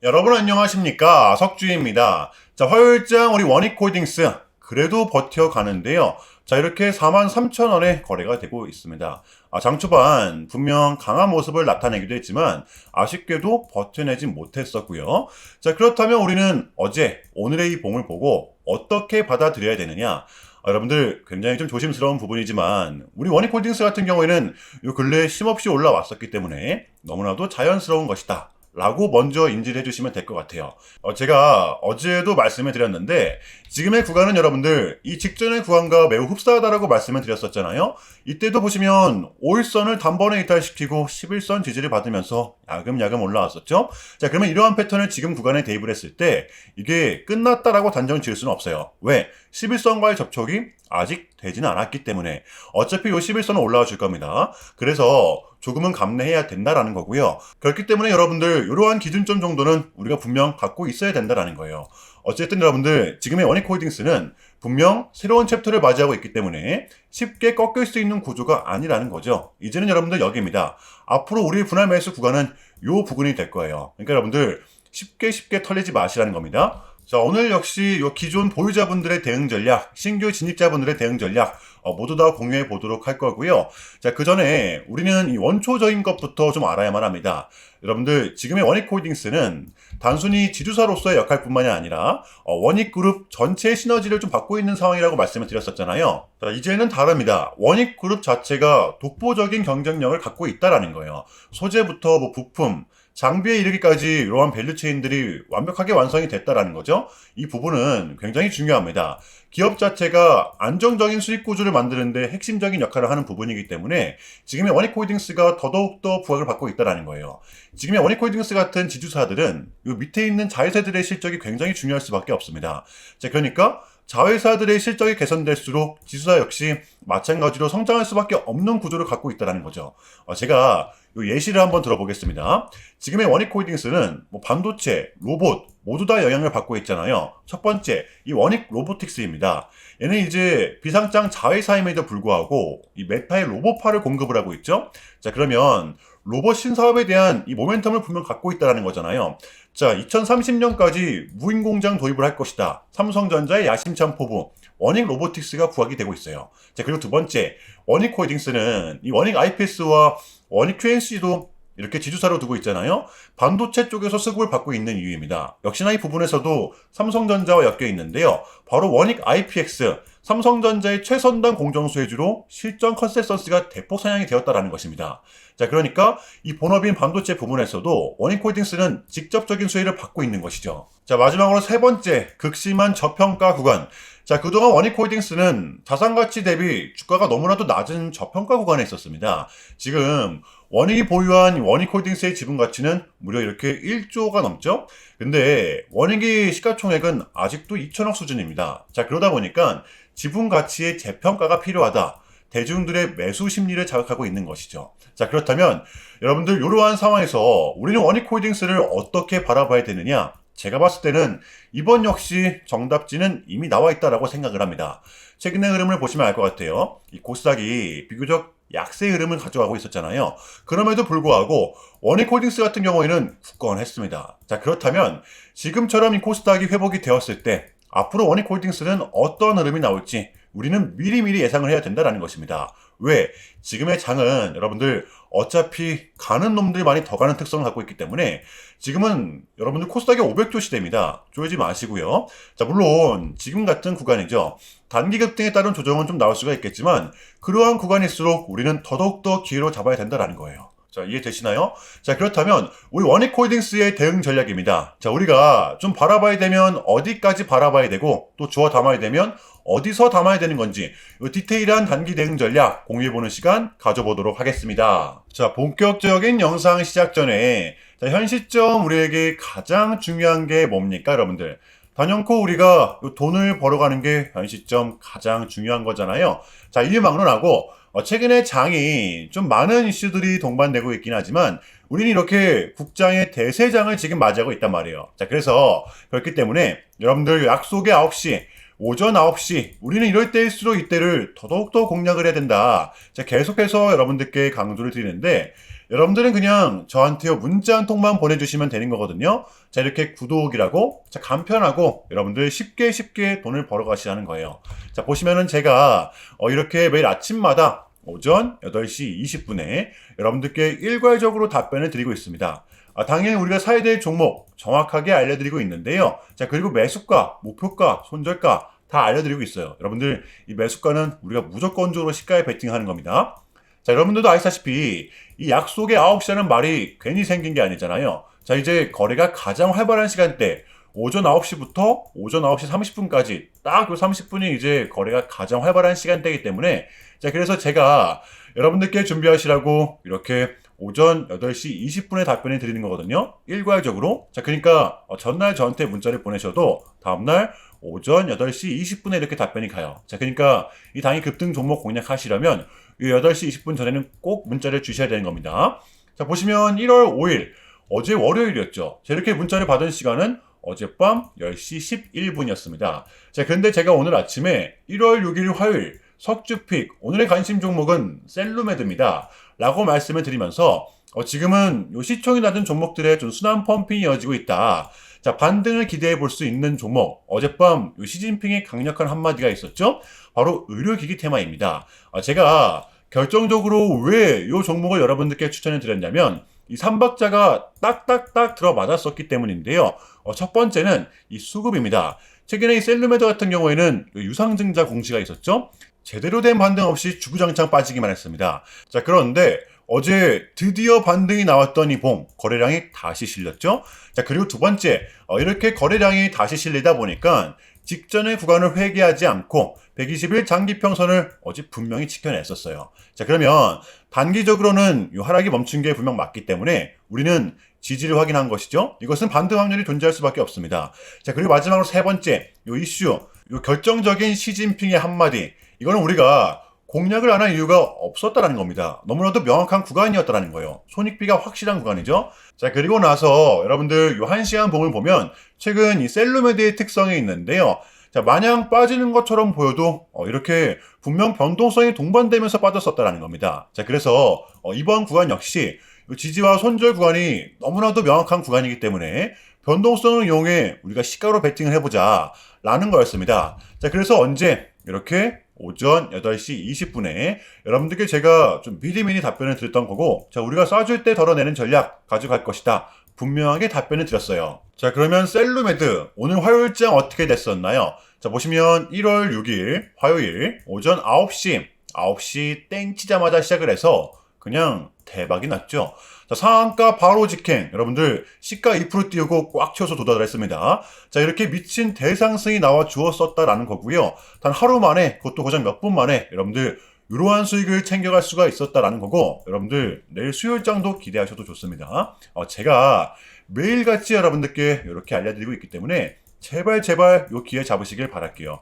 여러분 안녕하십니까? 석주입니다. 자, 화요일장 우리 원익홀딩스 그래도 버텨가는데요. 자, 이렇게 43,000원에 거래가 되고 있습니다. 장 초반 분명 강한 모습을 나타내기도 했지만 아쉽게도 버텨내지 못했었고요. 자, 그렇다면 우리는 어제 오늘의 이 봉을 보고 어떻게 받아들여야 되느냐? 여러분들 굉장히 좀 조심스러운 부분이지만 우리 원익홀딩스 같은 경우에는 요 근래에 쉼없이 올라왔었기 때문에 너무나도 자연스러운 것이다 라고 먼저 인지를 해주시면 될 것 같아요. 제가 어제도 말씀을 드렸는데 지금의 구간은 여러분들 이 직전의 구간과 매우 흡사하다라고 말씀을 드렸었잖아요. 이때도 보시면 5일선을 단번에 이탈시키고 11선 지지를 받으면서 야금야금 올라왔었죠. 자, 그러면 이러한 패턴을 지금 구간에 대입을 했을 때 이게 끝났다라고 단정 지을 수는 없어요. 왜? 11선과의 접촉이 아직 되지는 않았기 때문에 어차피 이 11선은 올라와 줄 겁니다. 그래서 조금은 감내해야 된다라는 거고요. 그렇기 때문에 여러분들 이러한 기준점 정도는 우리가 분명 갖고 있어야 된다라는 거예요. 어쨌든 여러분들 지금의 원익홀딩스는 분명 새로운 챕터를 맞이하고 있기 때문에 쉽게 꺾일 수 있는 구조가 아니라는 거죠. 이제는 여러분들 여기입니다. 앞으로 우리의 분할 매수 구간은 요 부분이 될 거예요. 그러니까 여러분들 쉽게 털리지 마시라는 겁니다. 자, 오늘 역시 요 기존 보유자분들의 대응 전략, 신규 진입자분들의 대응 전략 모두 다 공유해 보도록 할 거고요. 자, 그 전에 우리는 이 원초적인 것부터 좀 알아야만 합니다. 여러분들 지금의 원익홀딩스는 단순히 지주사로서의 역할뿐만이 아니라 원익그룹 전체의 시너지를 좀 받고 있는 상황이라고 말씀을 드렸었잖아요. 자, 이제는 다릅니다. 원익그룹 자체가 독보적인 경쟁력을 갖고 있다라는 거예요. 소재부터 뭐 부품, 장비에 이르기까지 이러한 밸류체인들이 완벽하게 완성이 됐다라는 거죠. 이 부분은 굉장히 중요합니다. 기업 자체가 안정적인 수익 구조를 만드는데 핵심적인 역할을 하는 부분이기 때문에 지금의 원익홀딩스가 더더욱더 부각을 받고 있다는 거예요. 지금의 원익홀딩스 같은 지주사들은 이 밑에 있는 자회사들의 실적이 굉장히 중요할 수밖에 없습니다. 자, 그러니까 자회사들의 실적이 개선될수록 지주사 역시 마찬가지로 성장할 수밖에 없는 구조를 갖고 있다는 거죠. 제가 예시를 한번 들어보겠습니다. 지금의 원익홀딩스는 뭐 반도체, 로봇 모두 다 영향을 받고 있잖아요. 첫 번째, 이 원익 로보틱스입니다. 얘는 이제 비상장 자회사임에도 불구하고 이 메타의 로봇파를 공급을 하고 있죠. 자, 그러면 로봇 신사업에 대한 이 모멘텀을 분명 갖고 있다는 거잖아요. 자, 2030년까지 무인 공장 도입을 할 것이다. 삼성전자의 야심찬 포부, 원익 로보틱스가 부각이 되고 있어요. 자, 그리고 두 번째, 원익홀딩스는 이 원익 IPS와 원익 QNC도 이렇게 지주사로 두고 있잖아요. 반도체 쪽에서 수급을 받고 있는 이유입니다. 역시나 이 부분에서도 삼성전자와 엮여 있는데요. 바로 원익 IPX, 삼성전자의 최선단 공정수혜주로 실전 컨센서스가 대폭 상향이 되었다는 것입니다. 자, 그러니까 이 본업인 반도체 부분에서도 원익홀딩스는 직접적인 수혜를 받고 있는 것이죠. 자, 마지막으로 세 번째, 극심한 저평가 구간. 자, 그동안 원익홀딩스는 자산가치 대비 주가가 너무나도 낮은 저평가 구간에 있었습니다. 지금 원익이 보유한 원익홀딩스의 지분 가치는 무려 이렇게 1조가 넘죠? 근데 원익의 시가총액은 아직도 2천억 수준입니다. 자, 그러다 보니까 지분 가치의 재평가가 필요하다. 대중들의 매수 심리를 자극하고 있는 것이죠. 자, 그렇다면 여러분들 이러한 상황에서 우리는 원익홀딩스를 어떻게 바라봐야 되느냐? 제가 봤을 때는 이번 역시 정답지는 이미 나와 있다라고 생각을 합니다. 최근의 흐름을 보시면 알 것 같아요. 이 코스닥이 비교적 약세의 흐름을 가져가고 있었잖아요. 그럼에도 불구하고 원익홀딩스 같은 경우에는 굳건했습니다. 자, 그렇다면 지금처럼 이 코스닥이 회복이 되었을 때 앞으로 원익홀딩스는 어떤 흐름이 나올지 우리는 미리미리 예상을 해야 된다는 것입니다. 왜? 지금의 장은 여러분들 어차피 가는 놈들만이 더 가는 특성을 갖고 있기 때문에 지금은 여러분들 코스닥이 500조 시대입니다. 조이지 마시고요. 자, 물론 지금 같은 구간이죠. 단기 급등에 따른 조정은 좀 나올 수가 있겠지만 그러한 구간일수록 우리는 더더욱더 기회로 잡아야 된다는 거예요. 자, 이해되시나요? 자, 그렇다면 우리 원익홀딩스의 대응 전략입니다. 자, 우리가 좀 바라봐야 되면 어디까지 바라봐야 되고 또 주워 담아야 되면 어디서 담아야 되는 건지 이 디테일한 단기 대응 전략 공유해보는 시간 가져보도록 하겠습니다. 자, 본격적인 영상 시작 전에 자, 현 시점 우리에게 가장 중요한 게 뭡니까, 여러분들? 단연코 우리가 돈을 벌어가는 게 현 시점 가장 중요한 거잖아요. 자, 이를 막론하고 최근에 장이 좀 많은 이슈들이 동반되고 있긴 하지만 우리는 이렇게 국장의 대세장을 지금 맞이하고 있단 말이에요. 자, 그래서 그렇기 때문에 여러분들 약속의 9시, 오전 9시, 우리는 이럴 때일수록 이때를 더더욱더 공략을 해야 된다. 자, 계속해서 여러분들께 강조를 드리는데 여러분들은 그냥 저한테요 문자 한 통만 보내주시면 되는 거거든요. 자, 이렇게 구독이라고, 자, 간편하고 여러분들 쉽게 돈을 벌어 가시라는 거예요. 자, 보시면은 제가 이렇게 매일 아침마다 오전 8시 20분에 여러분들께 일괄적으로 답변을 드리고 있습니다. 당연히 우리가 사야 될 종목 정확하게 알려드리고 있는데요. 자, 그리고 매수가, 목표가, 손절가 다 알려드리고 있어요. 여러분들 이 매수가는 우리가 무조건적으로 시가에 베팅하는 겁니다. 자, 여러분들도 아시다시피 이 약속의 9시라는 말이 괜히 생긴 게 아니잖아요. 자, 이제 거래가 가장 활발한 시간대 오전 9시부터 오전 9시 30분까지 딱 그 30분이 이제 거래가 가장 활발한 시간대이기 때문에, 자, 그래서 제가 여러분들께 준비하시라고 이렇게 오전 8시 20분에 답변을 드리는 거거든요. 일괄적으로. 자, 그러니까 전날 저한테 문자를 보내셔도 다음날 오전 8시 20분에 이렇게 답변이 가요. 자, 그러니까 이 당일 급등 종목 공략하시려면 이 8시 20분 전에는 꼭 문자를 주셔야 되는 겁니다. 자, 보시면 1월 5일 어제 월요일이었죠. 자, 이렇게 문자를 받은 시간은 어젯밤 10시 11분이었습니다. 자, 그런데 제가 오늘 아침에 1월 6일 화요일 석주픽 오늘의 관심 종목은 셀루메드입니다 라고 말씀을 드리면서 지금은 요 시총이 낮은 종목들의 좀 순환 펌핑이 이어지고 있다. 자, 반등을 기대해 볼 수 있는 종목. 어젯밤 요 시진핑의 강력한 한마디가 있었죠. 바로 의료기기 테마입니다. 제가 결정적으로 왜 요 종목을 여러분들께 추천해 드렸냐면 이 3박자가 딱딱딱 들어맞았었기 때문인데요. 첫 번째는 이 수급입니다. 최근에 이 셀루메드 같은 경우에는 유상증자 공시가 있었죠. 제대로 된 반등 없이 주구장창 빠지기만 했습니다. 자, 그런데 어제 드디어 반등이 나왔던 이 봉, 거래량이 다시 실렸죠. 자, 그리고 두 번째, 이렇게 거래량이 다시 실리다 보니까 직전의 구간을 회귀하지 않고 120일 장기평선을 어제 분명히 지켜냈었어요. 자, 그러면 단기적으로는 이 하락이 멈춘 게 분명 맞기 때문에 우리는 지지를 확인한 것이죠. 이것은 반등 확률이 존재할 수밖에 없습니다. 자, 그리고 마지막으로 세 번째, 이 이슈, 이 결정적인 시진핑의 한마디. 이거는 우리가 공략을 안 한 이유가 없었다라는 겁니다. 너무나도 명확한 구간이었다라는 거예요. 손익비가 확실한 구간이죠. 자, 그리고 나서 여러분들 이 1시간 봉을 보면 최근 이 셀루메드의 특성이 있는데요. 자, 마냥 빠지는 것처럼 보여도 이렇게 분명 변동성이 동반되면서 빠졌었다라는 겁니다. 자, 그래서 이번 구간 역시 지지와 손절 구간이 너무나도 명확한 구간이기 때문에 변동성을 이용해 우리가 시가로 베팅을 해보자 라는 거였습니다. 자, 그래서 언제 이렇게 오전 8시 20분에 여러분들께 제가 좀 미리미리 답변을 드렸던 거고, 자, 우리가 쏴줄 때 덜어내는 전략 가져갈 것이다. 분명하게 답변을 드렸어요. 자, 그러면 셀루메드 오늘 화요일장 어떻게 됐었나요? 자, 보시면 1월 6일 화요일 오전 9시 땡 치자마자 시작을 해서 그냥 대박이 났죠. 자, 상한가 바로 직행. 여러분들 시가 2% 띄우고 꽉 채워서 도달을 했습니다. 자, 이렇게 미친 대상승이 나와 주었었다라는 거고요. 단 하루 만에, 그것도 고작 몇 분 만에 여러분들 이러한 수익을 챙겨갈 수가 있었다라는 거고, 여러분들 내일 수요일장도 기대하셔도 좋습니다. 제가 매일같이 여러분들께 이렇게 알려드리고 있기 때문에 제발 요 기회 잡으시길 바랄게요.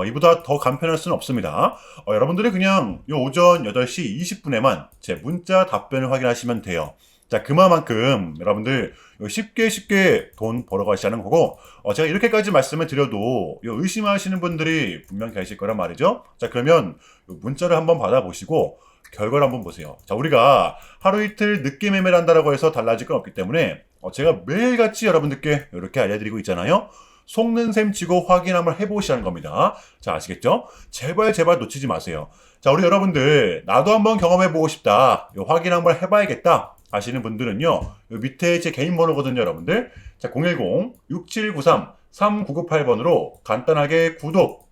이보다 더 간편할 수는 없습니다. 여러분들이 그냥 요 오전 8시 20분에만 제 문자 답변을 확인하시면 돼요. 자, 그만큼 여러분들 쉽게 돈 벌어 가시자는 거고, 제가 이렇게까지 말씀을 드려도 의심하시는 분들이 분명 계실 거란 말이죠. 자, 그러면 문자를 한번 받아보시고 결과를 한번 보세요. 자, 우리가 하루 이틀 늦게 매매를 한다라고 해서 달라질 건 없기 때문에 제가 매일같이 여러분들께 이렇게 알려드리고 있잖아요. 속는 셈 치고 확인 한번 해보시라는 겁니다. 자, 아시겠죠? 제발 놓치지 마세요. 자, 우리 여러분들 나도 한번 경험해보고 싶다, 확인 한번 해봐야겠다 하시는 분들은요, 요 밑에 제 개인 번호거든요, 여러분들. 자, 010-6793-3998번으로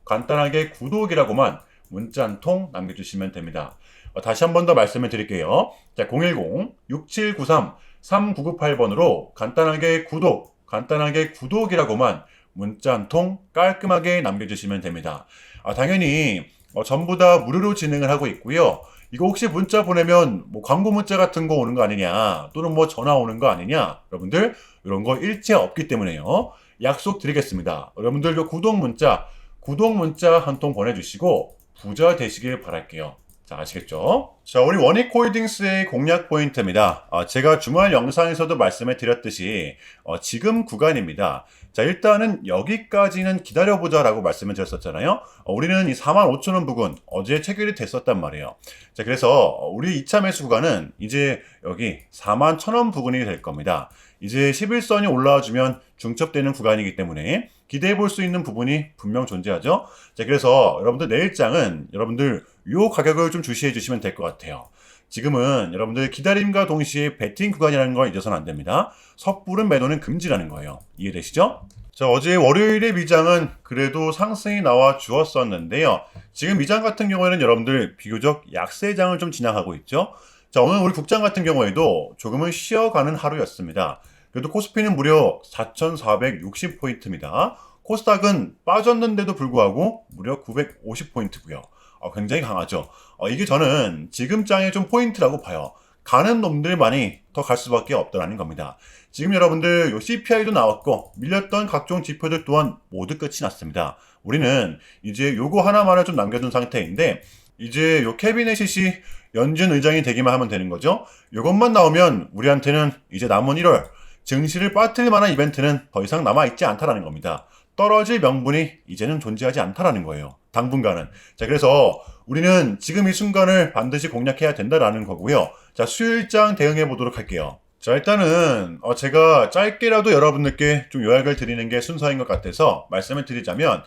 간단하게 구독이라고만 문자 한 통 남겨주시면 됩니다. 다시 한 번 더 말씀을 드릴게요. 자, 010-6793-3998번으로 간단하게 구독이라고만 문자 한 통 깔끔하게 남겨주시면 됩니다. 당연히 전부 다 무료로 진행을 하고 있고요. 이거 혹시 문자 보내면 뭐 광고 문자 같은 거 오는 거 아니냐, 또는 뭐 전화 오는 거 아니냐, 여러분들 이런 거 일체 없기 때문에요. 약속 드리겠습니다. 여러분들 요 구독 문자 한 통 보내주시고 부자 되시길 바랄게요. 자, 아시겠죠? 자, 우리 원익홀딩스의 공략 포인트입니다. 제가 주말 영상에서도 말씀을 드렸듯이 지금 구간입니다. 자, 일단은 여기까지는 기다려보자 라고 말씀을 드렸었잖아요. 우리는 이 45,000원 부근 어제 체결이 됐었단 말이에요. 자, 그래서 우리 2차 매수 구간은 이제 여기 41,000원 부근이 될 겁니다. 이제 11선이 올라와주면 중첩되는 구간이기 때문에 기대해 볼 수 있는 부분이 분명 존재하죠. 자, 그래서 여러분들 내일장은 여러분들 요 가격을 좀 주시해 주시면 될 것 같아요. 지금은 여러분들 기다림과 동시에 배팅 구간이라는 걸 잊어서는 안 됩니다. 섣부른 매도는 금지라는 거예요. 이해되시죠? 자, 어제 월요일의 미장은 그래도 상승이 나와 주었었는데요. 지금 미장 같은 경우에는 여러분들 비교적 약세장을 좀 지나가고 있죠. 자, 오늘 우리 국장 같은 경우에도 조금은 쉬어가는 하루였습니다. 그래도 코스피는 무려 4,460포인트입니다. 코스닥은 빠졌는데도 불구하고 무려 950포인트고요. 굉장히 강하죠. 이게 저는 지금 장의 좀 포인트라고 봐요. 가는 놈들만이 더 갈 수밖에 없다는 겁니다. 지금 여러분들 요 CPI도 나왔고 밀렸던 각종 지표들 또한 모두 끝이 났습니다. 우리는 이제 요거 하나만을 좀 남겨둔 상태인데 이제 요 캐비넷이 연준 의장이 되기만 하면 되는 거죠. 요것만 나오면 우리한테는 이제 남은 1월 증시를 빠뜨릴 만한 이벤트는 더 이상 남아있지 않다라는 겁니다. 떨어질 명분이 이제는 존재하지 않다라는 거예요. 당분간은. 자, 그래서 우리는 지금 이 순간을 반드시 공략해야 된다라는 거고요. 자, 수요일장 대응해 보도록 할게요. 자, 일단은 제가 짧게라도 여러분들께 좀 요약을 드리는 게 순서인 것 같아서 말씀을 드리자면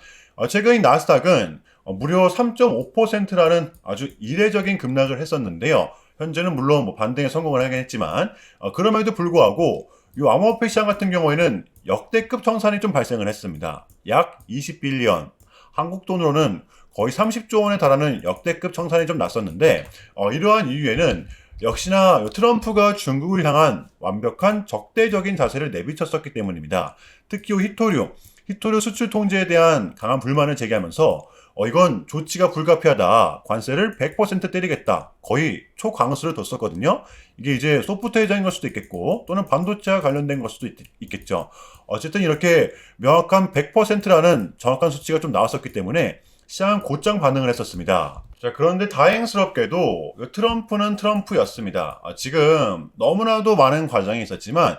최근 나스닥은 무려 3.5%라는 아주 이례적인 급락을 했었는데요. 현재는 물론 뭐 반등에 성공을 하긴 했지만 그럼에도 불구하고 이 암호화폐 시장 같은 경우에는 역대급 청산이 좀 발생을 했습니다. 약 20빌리언, 한국 돈으로는 거의 30조 원에 달하는 역대급 청산이 좀 났었는데 이러한 이유에는 역시나 트럼프가 중국을 향한 완벽한 적대적인 자세를 내비쳤었기 때문입니다. 특히 히토류 수출 통제에 대한 강한 불만을 제기하면서 이건 조치가 불가피하다. 관세를 100% 때리겠다. 거의 초강수를 뒀었거든요. 이게 이제 소프트웨어적인 걸 수도 있겠고 또는 반도체와 관련된 걸 수도 있겠죠. 어쨌든 이렇게 명확한 100%라는 정확한 수치가 좀 나왔었기 때문에 시장은 곧장 반응을 했었습니다. 자, 그런데 다행스럽게도 트럼프는 트럼프였습니다. 지금 너무나도 많은 과정이 있었지만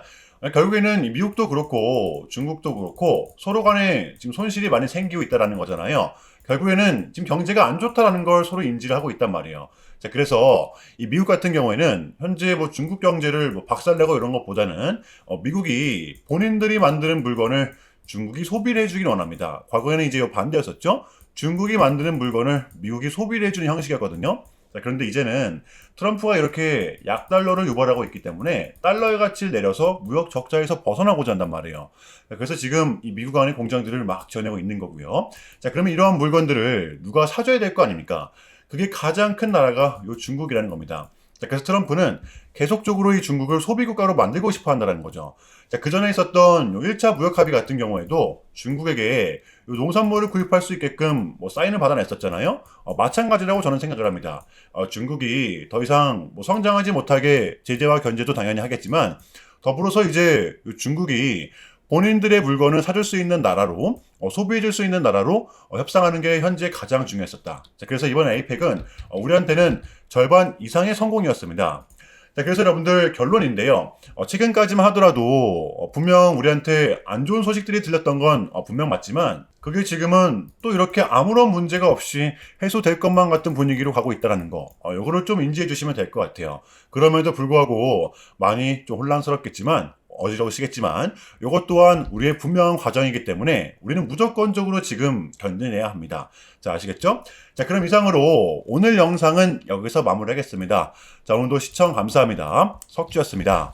결국에는 미국도 그렇고 중국도 그렇고 서로 간에 지금 손실이 많이 생기고 있다는 거잖아요. 결국에는 지금 경제가 안 좋다라는 걸 서로 인지를 하고 있단 말이에요. 자, 그래서 이 미국 같은 경우에는 현재 뭐 중국 경제를 뭐 박살내고 이런 것보다는 미국이 본인들이 만드는 물건을 중국이 소비를 해주길 원합니다. 과거에는 이제 반대였었죠. 중국이 만드는 물건을 미국이 소비를 해주는 형식이었거든요. 자, 그런데 이제는 트럼프가 이렇게 약달러를 유발하고 있기 때문에 달러의 가치를 내려서 무역 적자에서 벗어나고자 한단 말이에요. 자, 그래서 지금 이 미국 안의 공장들을 막 지어내고 있는 거고요. 자, 그러면 이러한 물건들을 누가 사줘야 될 거 아닙니까? 그게 가장 큰 나라가 요 중국이라는 겁니다. 자, 그래서 트럼프는 계속적으로 이 중국을 소비국가로 만들고 싶어 한다는 거죠. 자, 그 전에 있었던 요 1차 무역 합의 같은 경우에도 중국에게 요 농산물을 구입할 수 있게끔 뭐 사인을 받아냈었잖아요. 마찬가지라고 저는 생각을 합니다. 중국이 더 이상 뭐 성장하지 못하게 제재와 견제도 당연히 하겠지만 더불어서 이제 요 중국이 본인들의 물건을 사줄 수 있는 나라로 소비해줄 수 있는 나라로 협상하는 게 현재 가장 중요했었다. 자, 그래서 이번 에이펙은 우리한테는 절반 이상의 성공이었습니다. 자, 그래서 여러분들 결론인데요. 최근까지만 하더라도 분명 우리한테 안 좋은 소식들이 들렸던 건 분명 맞지만 그게 지금은 또 이렇게 아무런 문제가 없이 해소될 것만 같은 분위기로 가고 있다는 거. 요거를 좀 인지해 주시면 될 것 같아요. 그럼에도 불구하고 많이 좀 혼란스럽겠지만 어지러우시겠지만 이것 또한 우리의 분명한 과정이기 때문에 우리는 무조건적으로 지금 견뎌내야 합니다. 자, 아시겠죠? 자, 그럼 이상으로 오늘 영상은 여기서 마무리하겠습니다. 자, 오늘도 시청 감사합니다. 석주였습니다.